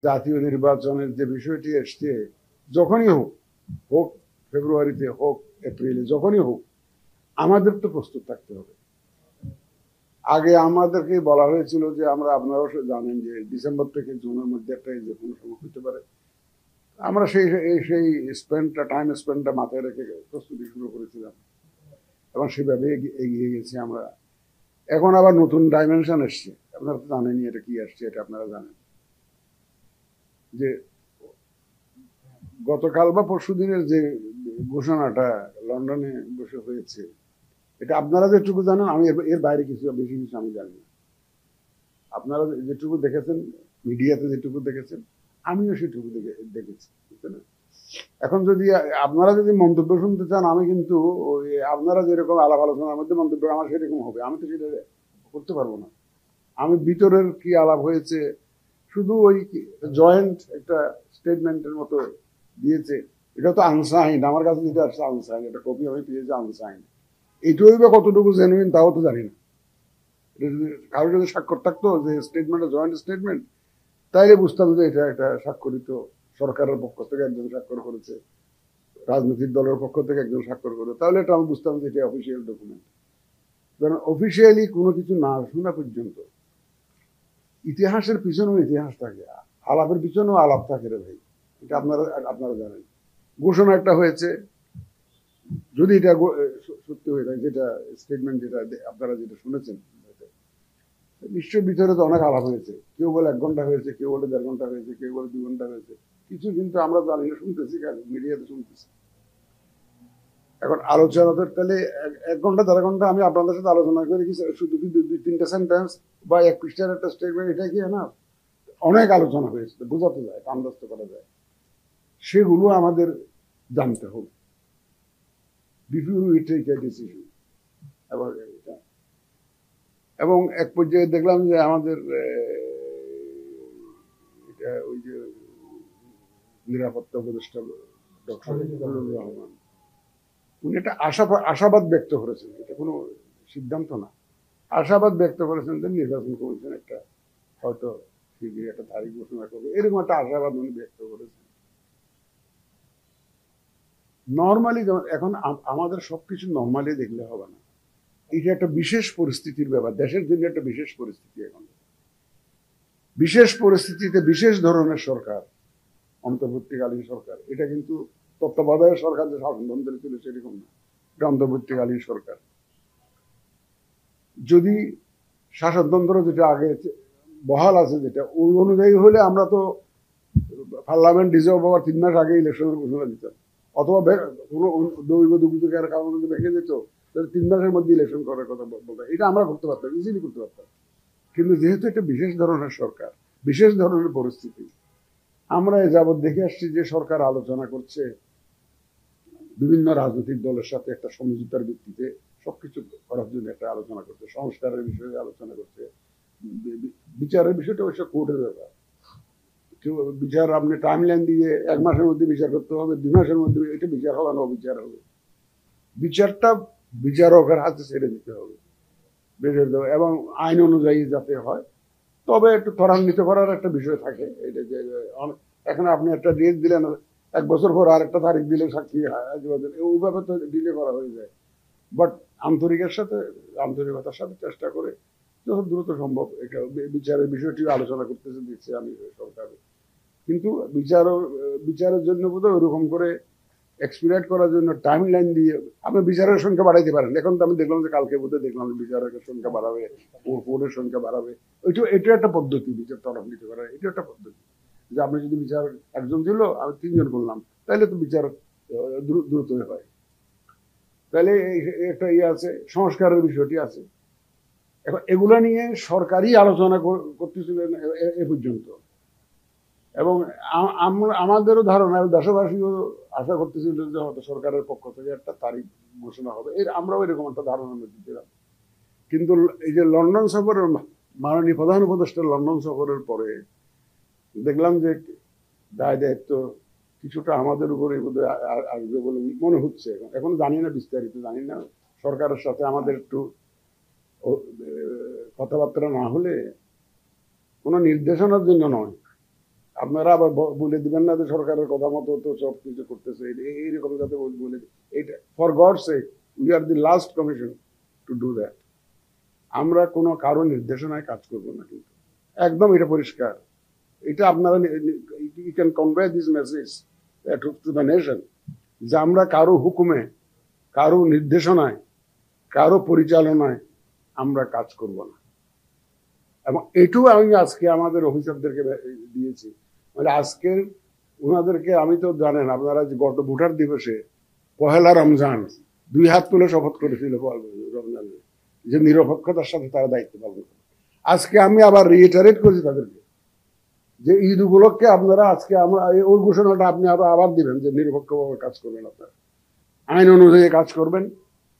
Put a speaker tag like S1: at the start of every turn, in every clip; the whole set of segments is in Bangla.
S1: জাতীয় নির্বাচনের যে বিষয়টি এসছে, যখনই হোক, হোক ফেব্রুয়ারিতে, হোক এপ্রিলে, যখনই হোক, আমাদের তো প্রস্তুত থাকতে হবে। আগে আমাদেরকে বলা হয়েছিল যে আপনারাও জানেন যে ডিসেম্বর থেকে জুনের মধ্যে একটা যে কোনো সময় হতে পারে। আমরা সেই সেই টাইম স্পেন্ডটা মাথায় রেখে প্রস্তুতি শুরু করেছিলাম এবং সেভাবে এগিয়ে গেছি আমরা। এখন আবার নতুন ডাইমেনশন এসছে, আপনারা তো জানেনই এটা কি আসছে, এটা আপনারা জানেন যে গতকাল বা পরশু দিনের যে ঘোষণাটা লন্ডনে বসে হয়েছে, এটা আপনারা যেটুকু জানেন, আমি এর বাইরে কিছু বেশি কিছু আমি জানি না। আপনারা যেটুকু দেখেছেন, মিডিয়াতে যেটুকু দেখেছেন, আমিও সেটুকু দেখেছি, বুঝতে না। এখন যদি আপনারা যদি মন্তব্য শুনতে চান, আমি কিন্তু আপনারা যেরকম আলাপ আলোচনার মধ্যে মন্তব্য আমার সেরকম হবে, আমি তো সেটা করতে পারবো না। আমি ভিতরের কি আলাপ হয়েছে, শুধু ওই জয়েন্ট একটা স্টেটমেন্টের মতো দিয়েছে, এটা তো আনসাইন, আমার কাছে যেটা আসছে আনসাইন, এটা কপি আমি পেয়েছি আনসাইন। এইটুকুই বা কতটুকু জেনুইন তাও তো জানি না। কারো যদি স্বাক্ষর থাকতো যে স্টেটমেন্ট জয়েন্ট স্টেটমেন্ট, তাইলে বুঝতাম যে এটা একটা স্বাক্ষরিত, সরকারের পক্ষ থেকে একজন স্বাক্ষর করেছে, রাজনৈতিক দলের পক্ষ থেকে একজন স্বাক্ষর করে, তাহলে এটা আমি বুঝতাম যে এটা অফিসিয়াল ডকুমেন্ট। কারণ অফিসিয়ালি কোনো কিছু না শোনা পর্যন্ত ইতিহাসের পিছনেও ইতিহাস থাকে, আলাপের পিছনেও আলাপ থাকে রে ভাই, এটা আপনারা জানেন। ঘোষণা একটা হয়েছে, যদি এটা সত্যি হয়ে যায়, যেটা স্টেটমেন্ট যেটা আপনারা যেটা শুনেছেন, নিশ্চয়ই ভিতরে তো অনেক আলাপ হয়েছে, কেউ বলে 1 ঘন্টা হয়েছে, কেউ বলে 1.5 ঘন্টা হয়েছে, কেউ বলে 2 ঘন্টা হয়েছে, কিছু কিন্তু আমরা জানি না, শুনতেছি, মিডিয়াতে শুনতেছি। এখন আলোচনাতে তাহলে 1 ঘন্টা 1.5 ঘন্টা আমি আপনাদের সাথে আলোচনা করি কি শুধু 2-3টা সেন্টেন্স বা 1 পৃষ্ঠার একটা স্টেটমেন্ট, এটা কি না? অনেক আলোচনা হয়েছে, বোঝাতে যায়, আন্দাজ করা যায়, সেগুলো আমাদের জানতে হবে before we take a decision. এবং এক পর্যায়ে দেখলাম যে আমাদের ওই যে নিরাপত্তা উপদেষ্টা ডক্টর ফজলুর রহমান, উনি একটা আশাবাদ ব্যক্ত করেছেন, এটা কোনো সিদ্ধান্ত না, আশাবাদ ব্যক্ত করেছেন যে নির্বাচন কমিশন একটা হয়তো শিগগিরই একটা তারিখ ঘোষণা করবে, এরকম একটা আশাবাদ উনি ব্যক্ত করেছেন। নর্মালি এখন আমাদের সবকিছু নর্মালি দেখলে হবে না, এটা একটা বিশেষ পরিস্থিতির ব্যাপার, দেশের জন্য একটা বিশেষ পরিস্থিতি। এখন বিশেষ পরিস্থিতিতে বিশেষ ধরনের সরকার, অন্তর্বর্তীকালীন সরকার, এটা কিন্তু তত্ত্বাবধায়ক সরকার যে শাসনতন্ত্রে ছিল সেরকম না, এটা অন্তর্বর্তীকালীন সরকার। যদি শাসনতন্ত্র যেটা আগে বহাল আছে, যেটা ওই অনুযায়ী হলে আমরা তো পার্লামেন্ট ডিজলভ হওয়ার 3 মাস আগে ইলেকশনের ঘোষণা দিতাম, অথবা কোনো দৈব দুর্নীতির কারণে যদি ভেঙে যেত, তাহলে 3 মাসের মধ্যে ইলেকশন করার কথা বলতাম, এটা আমরা করতে পারতাম, ইজিলি করতে পারতাম। কিন্তু যেহেতু একটা বিশেষ ধরনের সরকার, বিশেষ ধরনের পরিস্থিতি, আমরা এ যাবৎ দেখে আসছি যে সরকার আলোচনা করছে বিভিন্ন রাজনৈতিক দলের সাথে একটা সমঝোতার ভিত্তিতে সবকিছু করার জন্য একটা আলোচনা করছে, সংস্কারের বিষয়ে আলোচনা করছে, বিচারের বিষয়টা অবশ্য কোর্টের ব্যাপার। বিচার আপনি টাইম লাইন দিয়ে 1 মাসের মধ্যে বিচার করতে হবে, 2 মাসের মধ্যে, এটা বিচার হবে না, অবিচার হবে। বিচারটা বিচারকের হাতে ছেড়ে দিতে হবে, এবং আইন অনুযায়ী যাতে হয়, তবে একটু ত্বরান্বিত করার একটা বিষয় থাকে। এটা যে এখন আপনি একটা ডেট দিলেন, 1 বছর পর আর একটা তারিখ দিলে সাক্ষী ওইভাবে তো ডিলে করা হয়ে যায়। বাট আন্তরিকতার সাথে চেষ্টা করে যত দ্রুত সম্ভব এটা বিচারের বিষয়টি আলোচনা করতেছে দেখছি আমি সরকার। কিন্তু বিচারের জন্য বোধহয় ওরকম করে এক্সপিরিয়েট করার জন্য টাইম লাইন দিয়ে আপনি বিচারের সংখ্যা বাড়াইতে পারেন। এখন তো আমি দেখলাম যে কালকে বোধহয় দেখলাম বিচারকের সংখ্যা বাড়াবে, কোর্টের সংখ্যা বাড়াবে, এটা একটা পদ্ধতি, বিচার ত্বরান্বিত করার এটা একটা পদ্ধতি। যে আপনি যদি বিচার একজন ছিল, আমি 3 জন করলাম, তাহলে তো বিচার দ্রুত হয়। তাহলে একটা আছে, সংস্কারের বিষয়টি আছে। এখন এগুলা নিয়ে সরকারই আলোচনা করতেছিলেন এ পর্যন্ত, এবং আমাদেরও ধারণা, দেশবাসীও আশা করতেছিল যে হয়তো সরকারের পক্ষ থেকে একটা তারিখ ঘোষণা হবে, আমরাও এরকম একটা ধারণার মধ্যে ছিলাম। কিন্তু এই যে লন্ডন সফরের মাননীয় প্রধান উপদেষ্টা লন্ডন সফরের পরে দেখলাম যে দায় দায়িত্ব কিছুটা আমাদের উপরে আসবে বলে মনে হচ্ছে। এখন জানি না, বিস্তারিত জানি না, সরকারের সাথে আমাদের একটু কথাবার্তা না হলে, কোনো নির্দেশনার জন্য নয়, আপনারা আবার বলে দিবেন না যে সরকারের কথা মতো তো সব কিছু করতেছে, এইরকম যাতে বলে এটা for God sake we are the last commission to do that. আমরা কোনো কারো নির্দেশনায় কাজ করব না, কিন্তু একদম এটা পরিষ্কার। এটা আপনারা you can convey this message to the nation যে আমরা কারো হুকুমে, কারো নির্দেশনায়, কারো পরিচালনায় আমরা কাজ করব না। এবং এটুকু আমি আজকে আমাদের অফিসারদেরকে দিয়েছি, মানে আজকের ওনাদেরকে আমি তো জানেন আপনারা যে গত ভোটার দিবসে পহেলা রমজান 2 হাত তুলে শপথ করেছিল রমজানে যে নিরপেক্ষতার সাথে তারা দায়িত্ব পালন করে। আজকে আমি আবার রিইটারেট করছি তাদেরকে যে ঈদ উপলক্ষে আপনারা আজকে আমরা ওই ঘোষণাটা আপনি আবার দিবেন যে নিরপেক্ষভাবে কাজ করবেন, আপনারা আইন অনুযায়ী কাজ করবেন,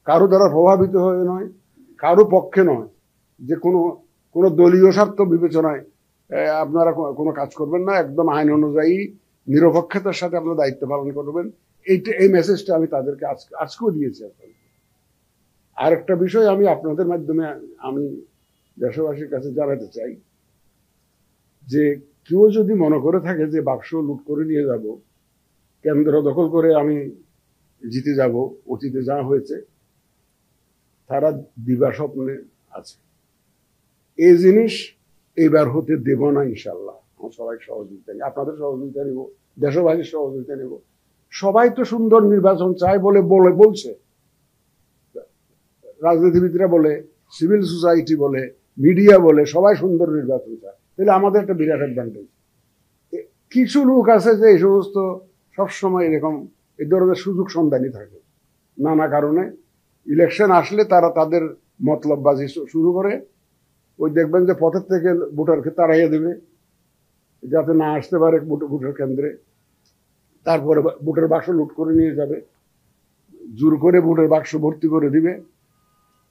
S1: কারো দ্বারা প্রভাবিত হয়ে নয়, কারো পক্ষে নয়, যে কোনো দলীয় স্বার্থ বিবেচনায় আপনারা কোনো কাজ করবেন না, একদম আইন অনুযায়ী নিরপেক্ষতার সাথে আপনারা দায়িত্ব পালন করবেন। এই মেসেজটা আমি তাদেরকে আজকেও দিয়েছি। আর একটা বিষয় আমি আপনাদের মাধ্যমে আমি দেশবাসীর কাছে জানাতে চাই যে কেউ যদি মনে করে থাকে যে বাক্স লুট করে নিয়ে যাব, কেন্দ্র দখল করে আমি জিতে যাব, অতীতে যা হয়েছে, তারা দিবা স্বপ্নে আছে। এই জিনিস এইবার হতে দেব না ইনশাল্লাহ। আমার সবাই সহযোগিতা নেব, আপনাদের সহযোগিতা নেব, দেশবাসীর সহযোগিতা নেব। সবাই তো সুন্দর নির্বাচন চায় বলছে, রাজনীতিবিদরা বলে, সিভিল সোসাইটি বলে, মিডিয়া বলে, সবাই সুন্দর নির্বাচন চায়। তাহলে আমাদের একটা বিরাট অ্যাডভান্টেজ। কিছু লোক আছে যে এই সমস্ত সবসময় এরকম এই ধরনের সুযোগ সন্ধানী থাকে, নানা কারণে ইলেকশন আসলে তারা তাদের মতলববাজি শুরু করে। ওই দেখবেন যে পথের থেকে ভোটারকে তাড়াইয়া দেবে যাতে না আসতে পারে ভোটার কেন্দ্রে, তারপরে ভোটের বাক্স লুট করে নিয়ে যাবে, জোর করে ভোটের বাক্স ভর্তি করে দিবে।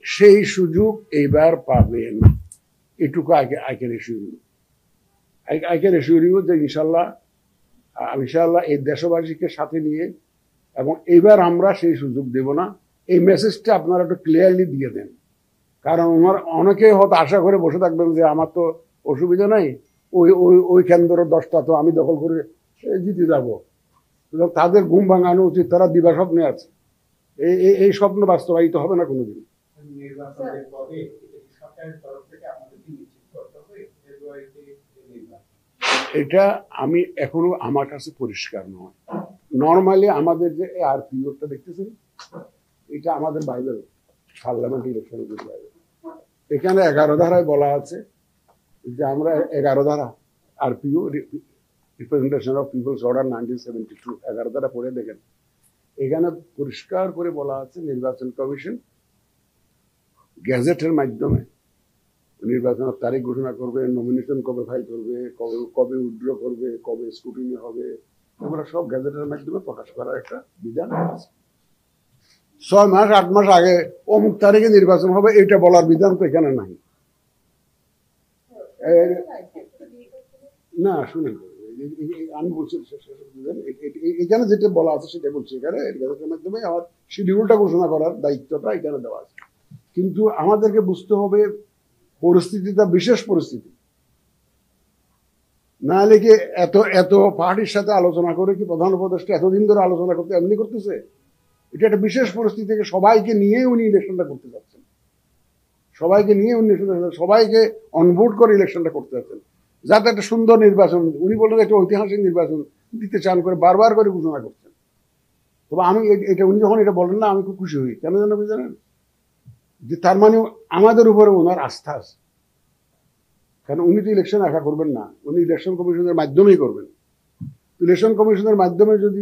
S1: সেই সুযোগ এইবার পাবে না, এটুকু আই ক্যান এশিওর ইউ যে ইনশাল্লাহ এই দেশবাসীকে সাথে নিয়ে, এবং এইবার আমরা সেই সুযোগ দেব না। এই মেসেজটা আপনারা একটু ক্লিয়ারলি দিয়ে দেন, কারণ অনেকে হয়তো আশা করে বসে থাকবেন যে আমার তো অসুবিধা নাই, ওই কেন্দ্র 10টা তো আমি দখল করে জিতে যাব। তাদের ঘুম ভাঙানো উচিত, তারা দিবা স্বপ্নে আছে। এই স্বপ্ন বাস্তবায়িত হবে না কোনোদিন। এটা আমি এখনো আমার কাছে পরিষ্কার নয়। নর্মালি আমাদের যে আরপিওটা দেখতেছেন, এটা আমাদের বাইবেল, পার্লামেন্ট ইলেকশনের বাইবেল। এখানে 11 ধারায় বলা আছে যে আমরা 11 ধারা RPO, representation of people's order 1972, 11 ধারা পড়ে দেখেন। এখানে পরিষ্কার করে বলা আছে নির্বাচন কমিশন গ্যাজেটের মাধ্যমে নির্বাচনের তারিখ ঘোষণা করবে, নমিনেশন কবে ফাইল করবে, কবে উইথড্র করবে, কবে স্ক্রুটিনি হবে, এগুলো সব গ্যাজেটের মাধ্যমে প্রকাশ করার একটা বিধান আছে। 6 মাস 8 মাস আগে অমুক তারিখে নির্বাচন হবে এটা বলার বিধান তো এখানে নাই। না শুনেন, আমি বলছি এখানে যেটা বলা আছে সেটা বলছি। এখানে গ্যাজেটের মাধ্যমে আমার শিডিউলটা ঘোষণা করার দায়িত্বটা এখানে দেওয়া আছে। কিন্তু আমাদেরকে বুঝতে হবে পরিস্থিতিটা বিশেষ পরিস্থিতি, না লেগে এত পার্টির সাথে আলোচনা করে কি প্রধান উপদেষ্টা এতদিন ধরে আলোচনা করতে এমনি করতেছে? এটা একটা বিশেষ পরিস্থিতি থেকে সবাইকে নিয়ে উনি ইলেকশনটা করতে যাচ্ছেন, সবাইকে নিয়ে উনি সবাইকে অনবোর্ড করে ইলেকশনটা করতে যাচ্ছেন, যাতে একটা সুন্দর নির্বাচন, উনি বললেন একটা ঐতিহাসিক নির্বাচন দিতে চান করে বারবার করে ঘোষণা করছেন। তবে আমি এটা উনি যখন এটা বলেন না আমি খুব খুশি হই। কেন জানেন? যে তার মানে আমাদের উপরে ওনার আস্থা আছে। কারণ উনি তো ইলেকশন একা করবেন না, উনি ইলেকশন কমিশনের মাধ্যমেই করবেন। ইলেকশন কমিশনের মাধ্যমে যদি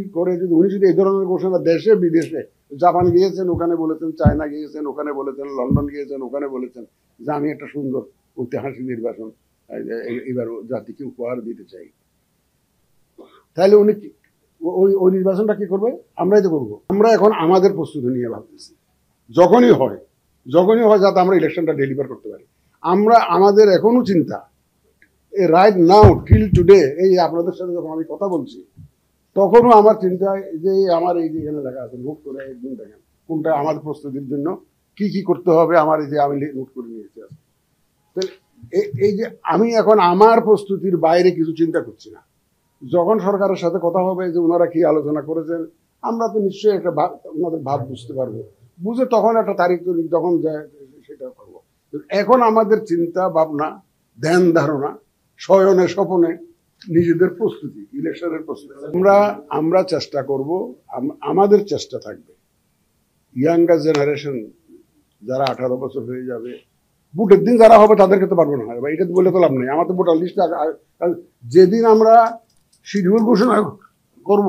S1: উনি যদি এই ধরনের ঘোষণা দেশে বিদেশে, জাপান গিয়েছেন ওখানে বলেছেন, চায়না গিয়েছেন ওখানে বলেছেন, লন্ডন গিয়েছেন ওখানে বলেছেন যে আমি একটা সুন্দর ঐতিহাসিক নির্বাচন এবার জাতিকে উপহার দিতে চাই, তাহলে উনি ওই নির্বাচনটা কি করবে? আমরাই তো করবো। আমরা এখন আমাদের প্রস্তুতি নিয়ে ভাবতেছি, যখনই হয় যাতে আমরা ইলেকশনটা ডেলিভার করতে পারি। আমরা আমাদের এখনো চিন্তা রাইট নাও টিল টুডে, এই আপনাদের সাথে যখন আমি কথা বলছি তখনও আমার চিন্তা যে আমার এই যে এখানে লেখা আছে নোট করে একদিন দেখেন কোনটা আমাদের প্রস্তুতির জন্য কি করতে হবে, আমার এই যে আমি নোট করে নিয়েছি। এই যে আমি এখন আমার প্রস্তুতির বাইরে কিছু চিন্তা করছি না, যখন সরকারের সাথে কথা হবে যে ওনারা কি আলোচনা করেছেন, আমরা তো নিশ্চয়ই একটা ওনাদের ভাব বুঝতে পারবো, বুঝে তখন একটা তারিখ যখন যায় সেটা করবো। এখন আমাদের চিন্তা ভাবনা, ধ্যান ধারণা, শয়নে স্বপনে নিজেদের প্রস্তুতি, ইলেকশনের প্রস্তুতি। আমরা চেষ্টা করব, আমাদের চেষ্টা থাকবে ইয়াঙ্গার জেনারেশন যারা 18 বছর হয়ে যাবে, ভোটের দিন যারা হবে তাদেরকে তো পারবো না, এটা বলে তো লাভ নেই। আমার তো ভোটার লিস্ট যেদিন আমরা শিডিউল ঘোষণা করব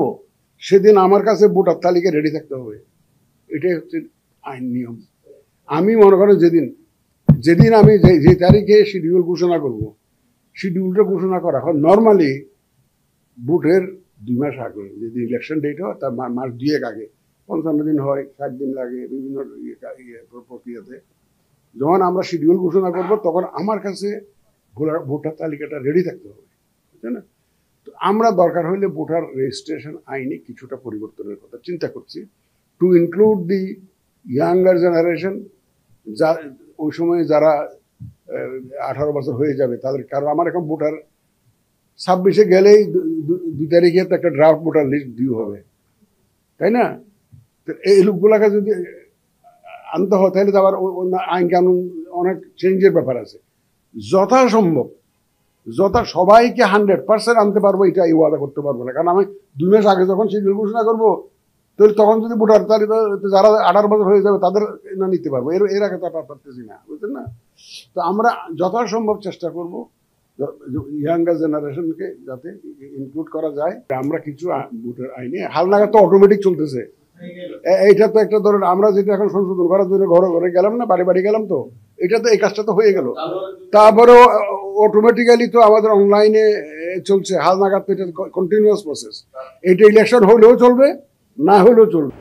S1: সেদিন আমার কাছে ভোটার তালিকা রেডি থাকতে হবে, এটাই হচ্ছে আইন নিয়ম। আমি মনে করেন যেদিন আমি যে তারিখে শিডিউল ঘোষণা করব, শিডিউলটা ঘোষণা করা হয় নর্মালি ভোটের 2 মাস আগে, যদি ইলেকশন ডেট হয় তার মাস 2 আগে, 55 দিন হয়, 60 দিন লাগে বিভিন্ন প্রক্রিয়াতে। যখন আমরা শিডিউল ঘোষণা করব তখন আমার কাছে ভোটার তালিকাটা রেডি থাকতে হবে, বুঝছেন না? তো আমরা দরকার হলে ভোটার রেজিস্ট্রেশন আইনে কিছুটা পরিবর্তনের কথা চিন্তা করছি, two include the younger generation, যা ওই সময় যারা 18 বছর হয়ে যাবে তাদের। কারণ আমার এখন ভোটার 26-এ গেলেই 2 তারিখে তো একটা ড্রাফট ভোটার লিস্ট ডিউ হবে, তাই না? এই লোকগুলাকে যদি আনতে হয় তাহলে তো আবার আইন কানুন অনেক চেঞ্জের ব্যাপার আছে। যথাসম্ভব সবাইকে 100% আনতে পারবো এটা এই ওয়াদা করতে পারবো না, কারণ আমি 2 মাস আগে যখন শিডিউল ঘোষণা করবো তাহলে তখন যদি ভোটার তালিকা যারা 18 বছর হয়ে যাবে তাদের না নিতে পারবো, এর আগে তো পারতেছি না, বুঝলেন না? তো আমরা যথাসম্ভব চেষ্টা করবো ইয়াঙ্গার জেনারেশনকে যাতে ইনক্লুড করা যায়। আমরা কিছু ভোটার আইনে হালনাগাদ তো অটোমেটিক চলতেছে, এইটা তো একটা ধরেন আমরা যেটা এখন সংশোধন করার জন্য ঘরে ঘরে গেলাম না, বাড়ি বাড়ি গেলাম, তো এটা তো এই কাজটা তো হয়ে গেল। তারপরেও অটোমেটিক্যালি তো আমাদের অনলাইনে চলছে হালনাগাদ, তো এটা কন্টিনিউয়াস প্রসেস। এটা ইলেকশন হলেও চলবে, না হলেও চলবে।